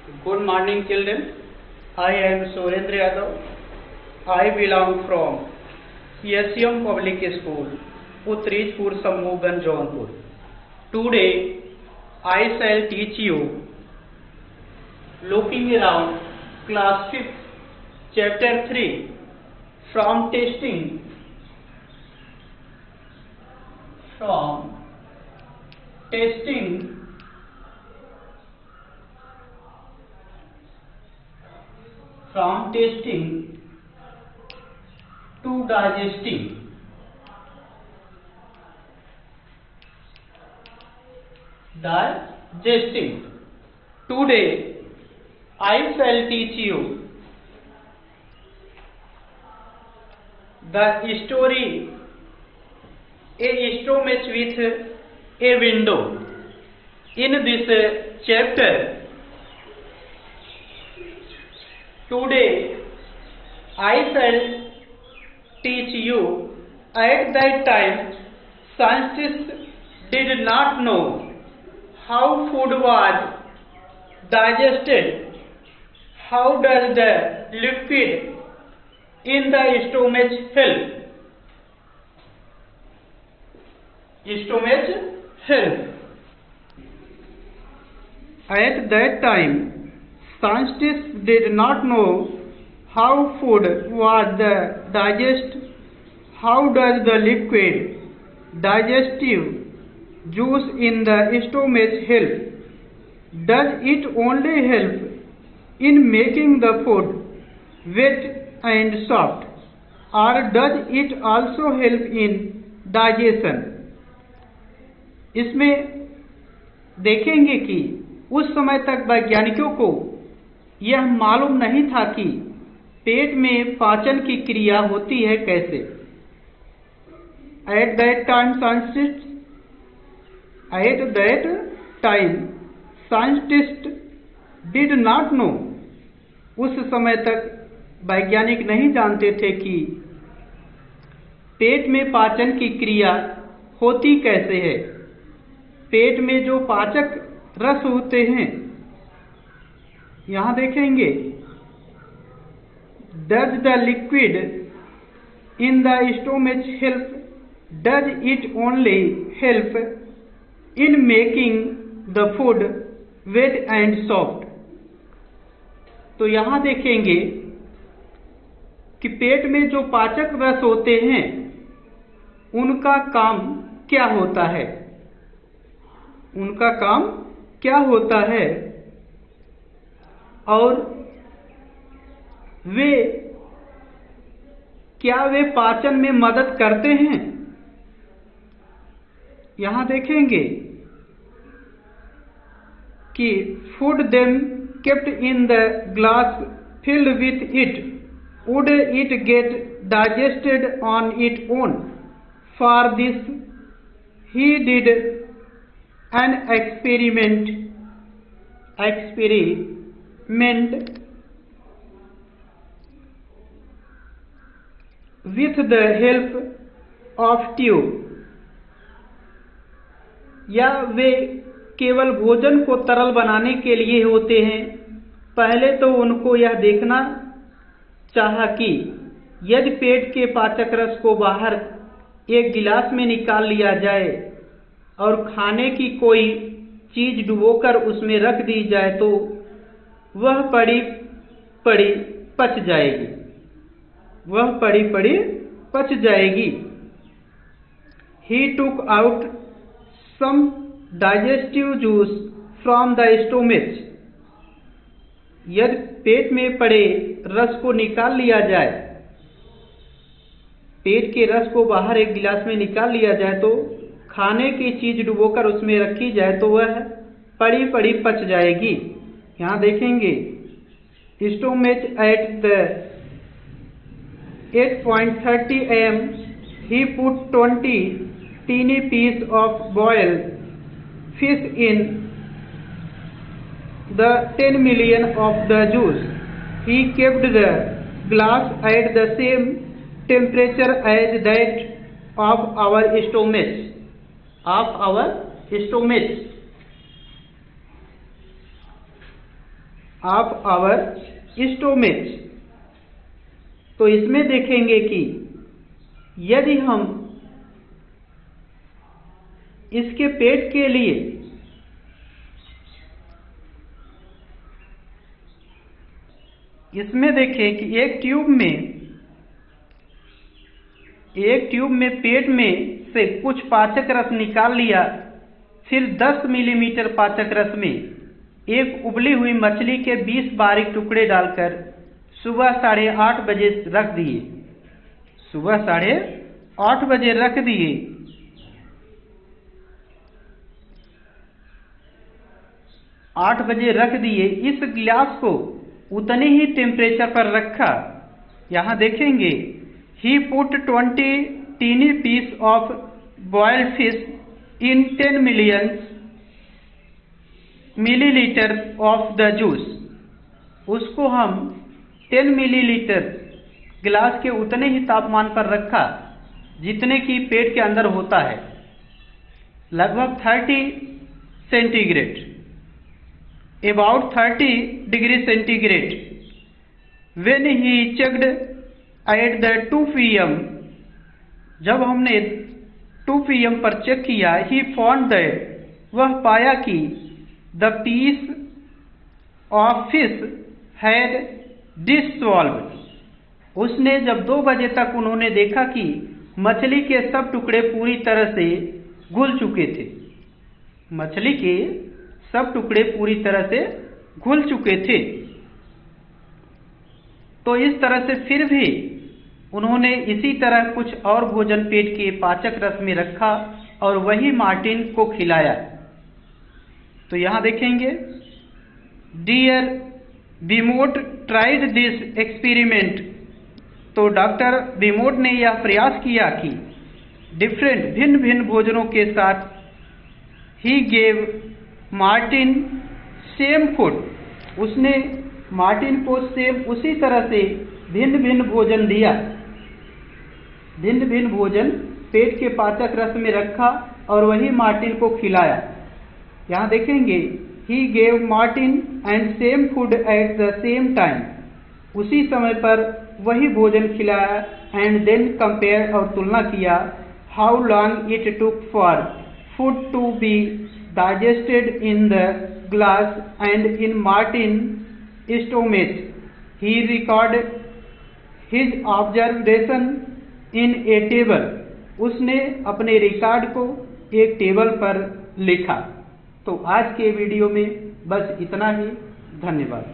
Good morning, children. I am Surendra Yadav. I belong from SCM Public School, Utrijpur, Samoohganj, Jaunpur. Today, I shall teach you looking around class 5th, chapter 3, from testing to digesting. Today, I shall teach you the story A Stomach with a Window. In this chapter, today I shall teach you. At that time, scientists did not know how food was digested. How does the liquid in the stomach help? At that time, scientists did not know how food was digested. How does the liquid digestive juice in the stomach help? Does it only help in making the food wet and soft, or does it also help in digestion? इसमें देखेंगे कि उस समय तक वैज्ञानिकों को यह मालूम नहीं था कि पेट में पाचन की क्रिया होती है कैसे। At that time, scientists did not know. उस समय तक वैज्ञानिक नहीं जानते थे कि पेट में पाचन की क्रिया होती कैसे है। पेट में जो पाचक रस होते हैं, यहां देखेंगे, does the liquid in the stomach help? Does it only help in making the food wet and soft? तो यहां देखेंगे कि पेट में जो पाचक रस होते हैं, उनका काम क्या होता है। और क्या वे पाचन में मदद करते हैं। यहां देखेंगे कि food then kept in the glass filled with it, would it get digested on its own? For this he did an experiment with the help of tube. या वे केवल भोजन को तरल बनाने के लिए होते हैं। पहले तो उनको यह देखना चाहा कि यदि पेट के पाचक रस को बाहर एक गिलास में निकाल लिया जाए और खाने की कोई चीज डुबोकर उसमें रख दी जाए तो वह पड़ी पड़ी पच जाएगी। He took out some digestive juice from the stomach. यदि पेट में पड़े रस को निकाल लिया जाए, पेट के रस को बाहर एक गिलास में निकाल लिया जाए तो खाने की चीज डुबोकर उसमें रखी जाए तो वह पड़ी पड़ी पच जाएगी। यहां देखेंगे, stomach at the 8.30 am he put 20 teeny pieces of boiled fish in the 10 million of the juice. He kept the glass at the same temperature as that of our stomach. Of our stomach. तो इसमें देखेंगे कि यदि हम इसके पेट के लिए इसमें देखें कि एक ट्यूब में पेट में से कुछ पाचक रस निकाल लिया, फिर 10 मिलीमीटर पाचक रस में एक उबली हुई मछली के 20 बारीक टुकड़े डालकर सुबह 8:30 बजे रख दिए। सुबह 8:30 बजे रख दिए। इस गिलास को उतने ही टेम्परेचर पर रखा। यहाँ देखेंगे he put 20 tiny piece of boiled fish in 10 millilitre of the juice. उसको हम 10 मिलीलीटर गिलास के उतने ही तापमान पर रखा जितने की पेट के अंदर होता है, लगभग 30 centigrade, about 30 degree centigrade. When he checked at the 2 PM, जब हमने 2 PM पर चेक किया, he found that, वह पाया कि the piece of fish had dissolved। उसने जब 2 बजे तक उन्होंने देखा कि मछली के सब टुकड़े पूरी तरह से घुल चुके थे। मछली के सब टुकड़े पूरी तरह से घुल चुके थे। तो इस तरह से फिर भी उन्होंने इसी तरह कुछ और भोजन पेट के पाचक रस में रखा और वही मार्टिन को खिलाया। तो यहां देखेंगे, डियर विमोट ट्राइड दिस एक्सपेरिमेंट। तो डॉक्टर विमोट ने यह प्रयास किया कि भिन्न भिन्न भोजनों के साथ he gave Martin same food. उसने मार्टिन को सेम उसी तरह से भिन्न भिन्न भोजन दिया। भिन्न भिन्न भोजन पेट के पाचक रस में रखा और वही मार्टिन को खिलाया। यहाँ देखेंगे, he gave Martin and same food at the same time. उसी समय पर वही भोजन खिलाया। एंड देन कंपेयर, और तुलना किया, how long it took for food to be digested in the glass and in Martin's stomach. He recorded his observation in a table. उसने अपने रिकॉर्ड को एक टेबल पर लिखा। तो आज के वीडियो में बस इतना ही। धन्यवाद।